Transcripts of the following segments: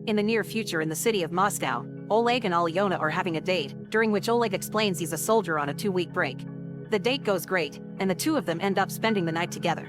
In the near future in the city of Moscow, Oleg and Alyona are having a date, during which Oleg explains he's a soldier on a 2-week break. The date goes great, and the two of them end up spending the night together.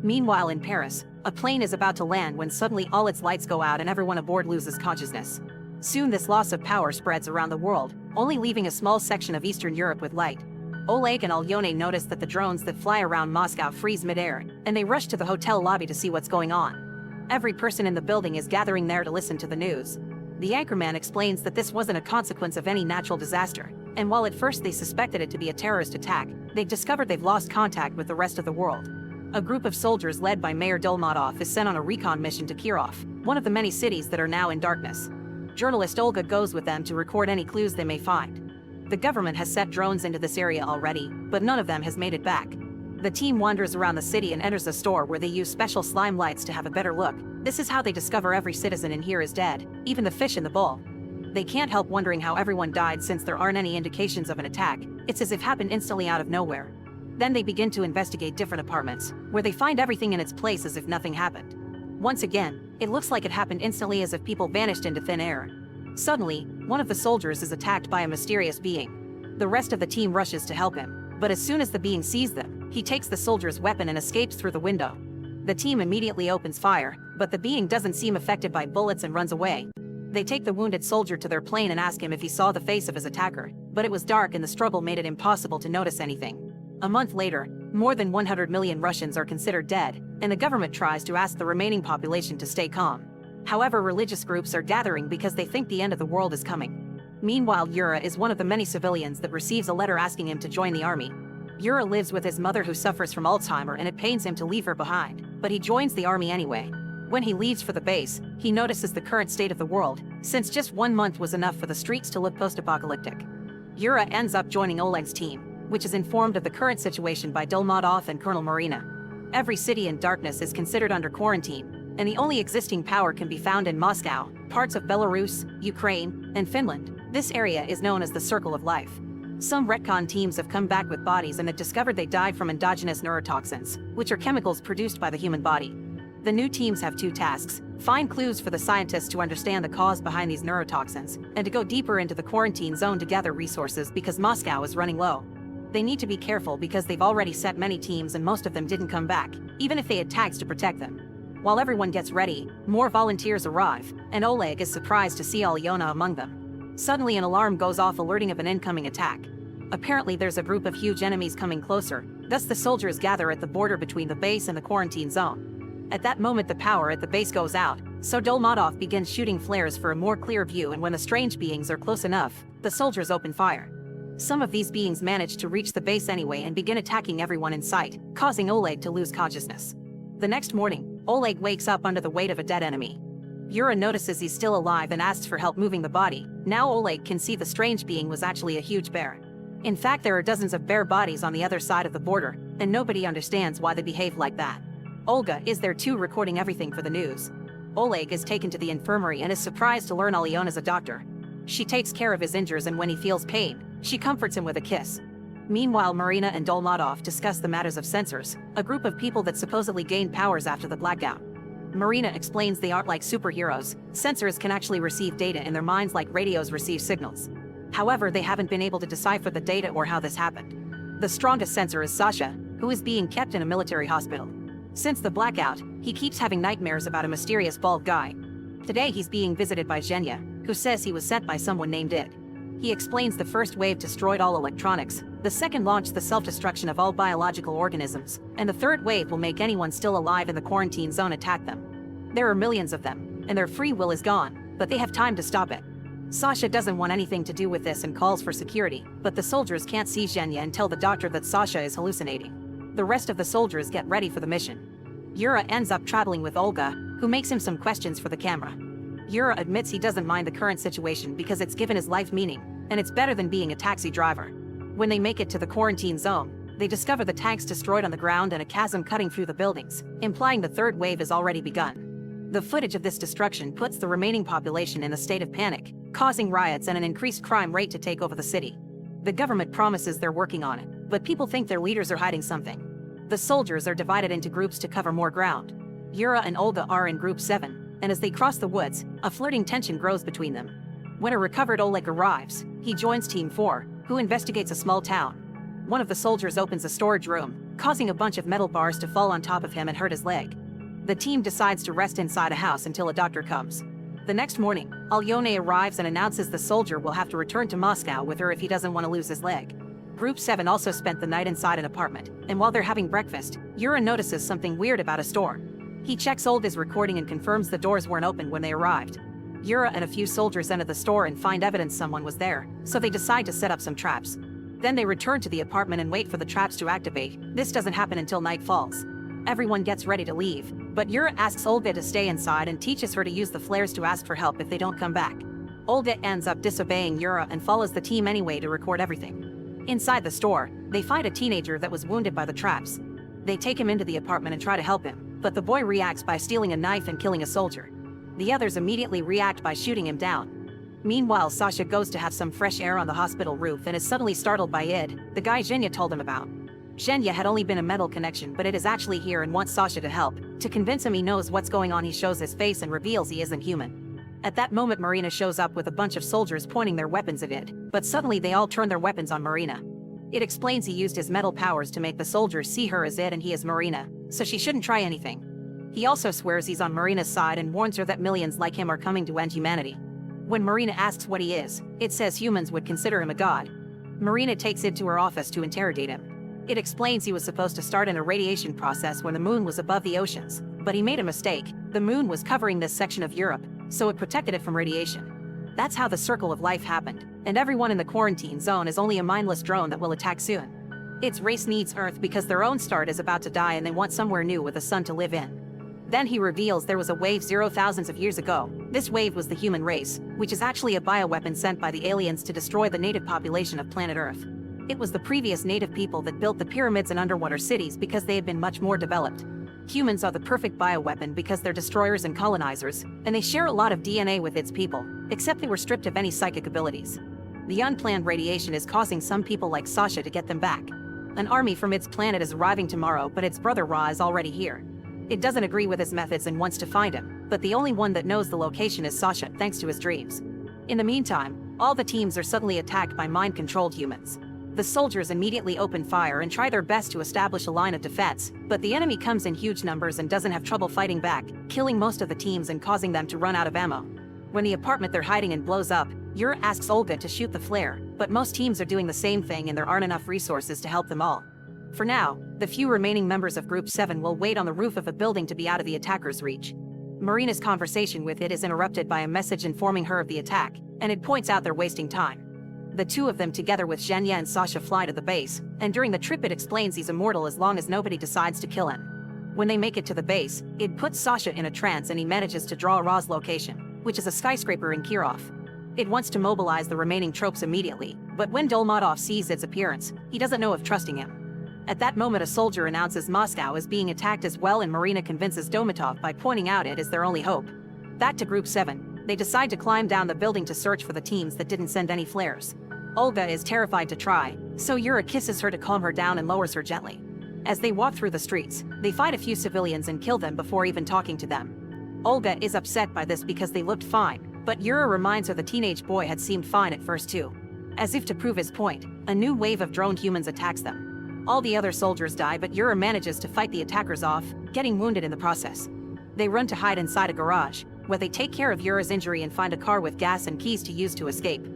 Meanwhile in Paris, a plane is about to land when suddenly all its lights go out and everyone aboard loses consciousness. Soon this loss of power spreads around the world, only leaving a small section of Eastern Europe with light. Oleg and Alyona notice that the drones that fly around Moscow freeze midair, and they rush to the hotel lobby to see what's going on. Every person in the building is gathering there to listen to the news. The anchorman explains that this wasn't a consequence of any natural disaster, and while at first they suspected it to be a terrorist attack, they've discovered they've lost contact with the rest of the world. A group of soldiers led by Mayor Dolmatov is sent on a recon mission to Kirov, one of the many cities that are now in darkness. Journalist Olga goes with them to record any clues they may find. The government has sent drones into this area already, but none of them has made it back. The team wanders around the city and enters a store where they use special slime lights to have a better look. This is how they discover every citizen in here is dead, even the fish in the bowl. They can't help wondering how everyone died since there aren't any indications of an attack. It's as if it happened instantly out of nowhere. Then they begin to investigate different apartments, where they find everything in its place as if nothing happened. Once again, it looks like it happened instantly as if people vanished into thin air. Suddenly, one of the soldiers is attacked by a mysterious being. The rest of the team rushes to help him, but as soon as the being sees them, he takes the soldier's weapon and escapes through the window. The team immediately opens fire, but the being doesn't seem affected by bullets and runs away. They take the wounded soldier to their plane and ask him if he saw the face of his attacker, but it was dark and the struggle made it impossible to notice anything. A month later, more than 100 million Russians are considered dead, and the government tries to ask the remaining population to stay calm. However, religious groups are gathering because they think the end of the world is coming. Meanwhile, Yura is one of the many civilians that receives a letter asking him to join the army. Yura lives with his mother who suffers from Alzheimer and it pains him to leave her behind, but he joins the army anyway. When he leaves for the base, he notices the current state of the world, since just 1 month was enough for the streets to look post-apocalyptic. Yura ends up joining Oleg's team, which is informed of the current situation by Dolmatov and Colonel Marina. Every city in darkness is considered under quarantine, and the only existing power can be found in Moscow, parts of Belarus, Ukraine, and Finland. This area is known as the Circle of Life. Some retcon teams have come back with bodies and have discovered they died from endogenous neurotoxins, which are chemicals produced by the human body. The new teams have 2 tasks: find clues for the scientists to understand the cause behind these neurotoxins, and to go deeper into the quarantine zone to gather resources because Moscow is running low. They need to be careful because they've already sent many teams and most of them didn't come back, even if they had tags to protect them. While everyone gets ready, more volunteers arrive, and Oleg is surprised to see Alyona among them. Suddenly an alarm goes off alerting of an incoming attack. Apparently there's a group of huge enemies coming closer, thus the soldiers gather at the border between the base and the quarantine zone. At that moment the power at the base goes out, so Dolmatov begins shooting flares for a more clear view, and when the strange beings are close enough, the soldiers open fire. Some of these beings manage to reach the base anyway and begin attacking everyone in sight, causing Oleg to lose consciousness. The next morning, Oleg wakes up under the weight of a dead enemy. Yura notices he's still alive and asks for help moving the body. Now Oleg can see the strange being was actually a huge bear. In fact, there are dozens of bear bodies on the other side of the border, and nobody understands why they behave like that. Olga is there too, recording everything for the news. Oleg is taken to the infirmary and is surprised to learn Alyona's a doctor. She takes care of his injuries, and when he feels pain, she comforts him with a kiss. Meanwhile, Marina and Dolmatov discuss the matters of sensors, a group of people that supposedly gained powers after the blackout. Marina explains they aren't like superheroes. Sensors can actually receive data in their minds like radios receive signals. However, they haven't been able to decipher the data or how this happened. The strongest sensor is Sasha, who is being kept in a military hospital. Since the blackout, he keeps having nightmares about a mysterious bald guy. Today he's being visited by Zhenya, who says he was sent by someone named It. He explains the first wave destroyed all electronics, the second launched the self-destruction of all biological organisms, and the third wave will make anyone still alive in the quarantine zone attack them. There are millions of them, and their free will is gone, but they have time to stop it. Sasha doesn't want anything to do with this and calls for security, but the soldiers can't see Zhenya and tell the doctor that Sasha is hallucinating. The rest of the soldiers get ready for the mission. Yura ends up traveling with Olga, who makes him some questions for the camera. Yura admits he doesn't mind the current situation because it's given his life meaning, and it's better than being a taxi driver. When they make it to the quarantine zone, they discover the tanks destroyed on the ground and a chasm cutting through the buildings, implying the third wave has already begun. The footage of this destruction puts the remaining population in a state of panic, causing riots and an increased crime rate to take over the city. The government promises they're working on it, but people think their leaders are hiding something. The soldiers are divided into groups to cover more ground. Yura and Olga are in Group 7, and as they cross the woods, a flirting tension grows between them. When a recovered Oleg arrives, he joins Team 4, who investigates a small town. One of the soldiers opens a storage room, causing a bunch of metal bars to fall on top of him and hurt his leg. The team decides to rest inside a house until a doctor comes. The next morning, Alyona arrives and announces the soldier will have to return to Moscow with her if he doesn't want to lose his leg. Group 7 also spent the night inside an apartment, and while they're having breakfast, Yura notices something weird about a store. He checks Olga's recording and confirms the doors weren't open when they arrived. Yura and a few soldiers enter the store and find evidence someone was there, so they decide to set up some traps. Then they return to the apartment and wait for the traps to activate. This doesn't happen until night falls. Everyone gets ready to leave, but Yura asks Olga to stay inside and teaches her to use the flares to ask for help if they don't come back. Olga ends up disobeying Yura and follows the team anyway to record everything. Inside the store, they find a teenager that was wounded by the traps. They take him into the apartment and try to help him, but the boy reacts by stealing a knife and killing a soldier. The others immediately react by shooting him down. Meanwhile, Sasha goes to have some fresh air on the hospital roof and is suddenly startled by Id, the guy Zhenya told him about. Zhenya had only been a mental connection, but Id is actually here and wants Sasha to help. To convince him he knows what's going on, he shows his face and reveals he isn't human. At that moment, Marina shows up with a bunch of soldiers pointing their weapons at Id, but suddenly they all turn their weapons on Marina. It explains he used his metal powers to make the soldiers see her as Id and he is Marina, so she shouldn't try anything. He also swears he's on Marina's side and warns her that millions like him are coming to end humanity. When Marina asks what he is, it says humans would consider him a god. Marina takes Id to her office to interrogate him. It explains he was supposed to start an irradiation process when the moon was above the oceans, but he made a mistake. The moon was covering this section of Europe, so it protected it from radiation. That's how the circle of life happened, and everyone in the quarantine zone is only a mindless drone that will attack soon. Its race needs Earth because their own star is about to die and they want somewhere new with a sun to live in. Then he reveals there was a wave thousands of years ago. This wave was the human race, which is actually a bioweapon sent by the aliens to destroy the native population of planet Earth. It was the previous native people that built the pyramids and underwater cities because they had been much more developed. Humans are the perfect bioweapon because they're destroyers and colonizers, and they share a lot of DNA with its people, except they were stripped of any psychic abilities. The unplanned radiation is causing some people like Sasha to get them back. An army from its planet is arriving tomorrow, but its brother Ra is already here. It doesn't agree with his methods and wants to find him, but the only one that knows the location is Sasha thanks to his dreams. In the meantime, all the teams are suddenly attacked by mind-controlled humans. The soldiers immediately open fire and try their best to establish a line of defense, but the enemy comes in huge numbers and doesn't have trouble fighting back, killing most of the teams and causing them to run out of ammo. When the apartment they're hiding in blows up, Yura asks Olga to shoot the flare, but most teams are doing the same thing and there aren't enough resources to help them all. For now, the few remaining members of Group 7 will wait on the roof of a building to be out of the attacker's reach. Marina's conversation with Id is interrupted by a message informing her of the attack, and it points out they're wasting time. The two of them together with Zhenya and Sasha fly to the base, and during the trip it explains he's immortal as long as nobody decides to kill him. When they make it to the base, it puts Sasha in a trance and he manages to draw Ra's location, which is a skyscraper in Kirov. It wants to mobilize the remaining tropes immediately, but when Dolmatov sees its appearance, he doesn't know if trusting him. At that moment a soldier announces Moscow is being attacked as well and Marina convinces Dolmatov by pointing out it is their only hope. Back to Group 7, they decide to climb down the building to search for the teams that didn't send any flares. Olga is terrified to try, so Yura kisses her to calm her down and lowers her gently. As they walk through the streets, they fight a few civilians and kill them before even talking to them. Olga is upset by this because they looked fine, but Yura reminds her the teenage boy had seemed fine at first too. As if to prove his point, a new wave of droned humans attacks them. All the other soldiers die, but Yura manages to fight the attackers off, getting wounded in the process. They run to hide inside a garage, where they take care of Yura's injury and find a car with gas and keys to use to escape.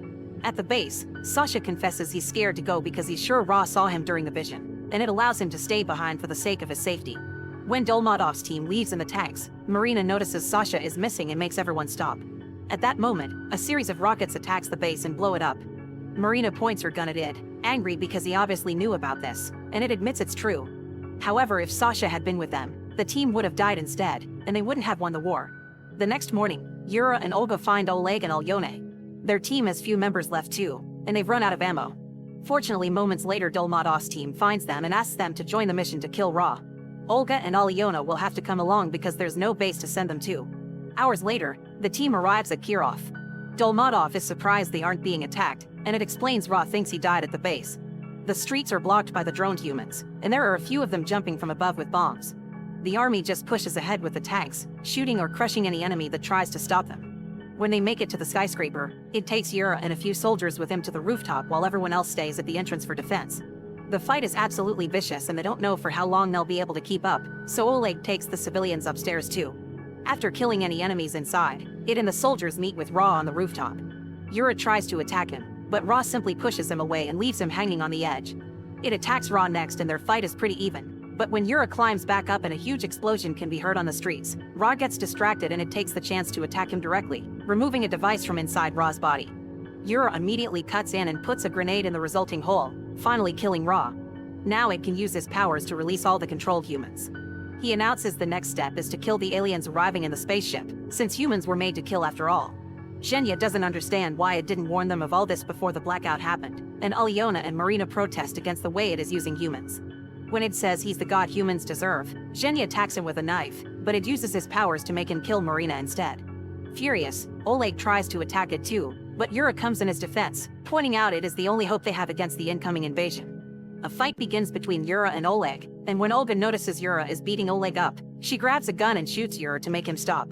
At the base, Sasha confesses he's scared to go because he's sure Ra saw him during the vision, and it allows him to stay behind for the sake of his safety. When Dolmatov's team leaves in the tanks, Marina notices Sasha is missing and makes everyone stop. At that moment, a series of rockets attacks the base and blow it up. Marina points her gun at Id, angry because he obviously knew about this, and it admits it's true. However, if Sasha had been with them, the team would have died instead, and they wouldn't have won the war. The next morning, Yura and Olga find Oleg and Alyona. Their team has few members left too, and they've run out of ammo. Fortunately, moments later Dolmatov's team finds them and asks them to join the mission to kill Ra. Olga and Alyona will have to come along because there's no base to send them to. Hours later, the team arrives at Kirov. Dolmatov is surprised they aren't being attacked, and it explains Ra thinks he died at the base. The streets are blocked by the droned humans, and there are a few of them jumping from above with bombs. The army just pushes ahead with the tanks, shooting or crushing any enemy that tries to stop them. When they make it to the skyscraper, it takes Yura and a few soldiers with him to the rooftop while everyone else stays at the entrance for defense. The fight is absolutely vicious and they don't know for how long they'll be able to keep up, so Oleg takes the civilians upstairs too. After killing any enemies inside, it and the soldiers meet with Ra on the rooftop. Yura tries to attack him, but Ra simply pushes him away and leaves him hanging on the edge. It attacks Ra next and their fight is pretty even, but when Yura climbs back up and a huge explosion can be heard on the streets, Ra gets distracted and it takes the chance to attack him directly, removing a device from inside Ra's body. Yura immediately cuts in and puts a grenade in the resulting hole, finally killing Ra. Now it can use his powers to release all the controlled humans. He announces the next step is to kill the aliens arriving in the spaceship, since humans were made to kill after all. Zhenya doesn't understand why it didn't warn them of all this before the blackout happened, and Alyona and Marina protest against the way it is using humans. When it says he's the god humans deserve, Zhenya attacks him with a knife, but it uses his powers to make him kill Marina instead. Furious, Oleg tries to attack it too, but Yura comes in his defense, pointing out it is the only hope they have against the incoming invasion. A fight begins between Yura and Oleg, and when Olga notices Yura is beating Oleg up, she grabs a gun and shoots Yura to make him stop.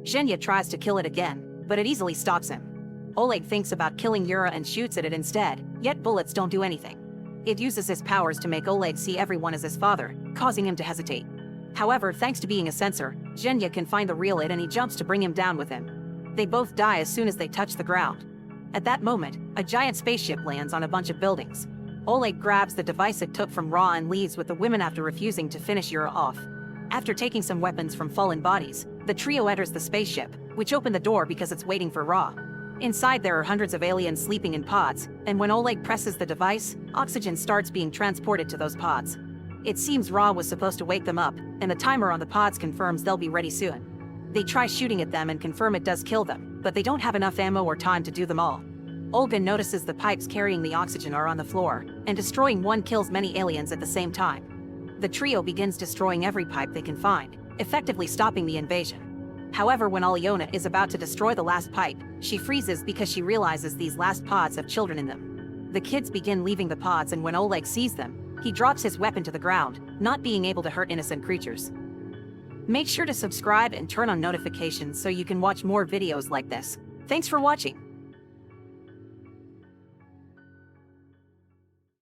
Zhenya tries to kill it again, but it easily stops him. Oleg thinks about killing Yura and shoots at it instead, yet bullets don't do anything. It uses his powers to make Oleg see everyone as his father, causing him to hesitate. However, thanks to being a sensor, Zhenya can find the real it and he jumps to bring him down with him. They both die as soon as they touch the ground. At that moment, a giant spaceship lands on a bunch of buildings. Oleg grabs the device it took from Ra and leaves with the women after refusing to finish Yura off. After taking some weapons from fallen bodies, the trio enters the spaceship, which opened the door because it's waiting for Ra. Inside there are hundreds of aliens sleeping in pods, and when Oleg presses the device, oxygen starts being transported to those pods. It seems Ra was supposed to wake them up, and the timer on the pods confirms they'll be ready soon. They try shooting at them and confirm it does kill them, but they don't have enough ammo or time to do them all. Olga notices the pipes carrying the oxygen are on the floor, and destroying one kills many aliens at the same time. The trio begins destroying every pipe they can find, effectively stopping the invasion. However, when Alyona is about to destroy the last pipe, she freezes because she realizes these last pods have children in them. The kids begin leaving the pods, and when Oleg sees them, he drops his weapon to the ground, not being able to hurt innocent creatures. Make sure to subscribe and turn on notifications so you can watch more videos like this. Thanks for watching.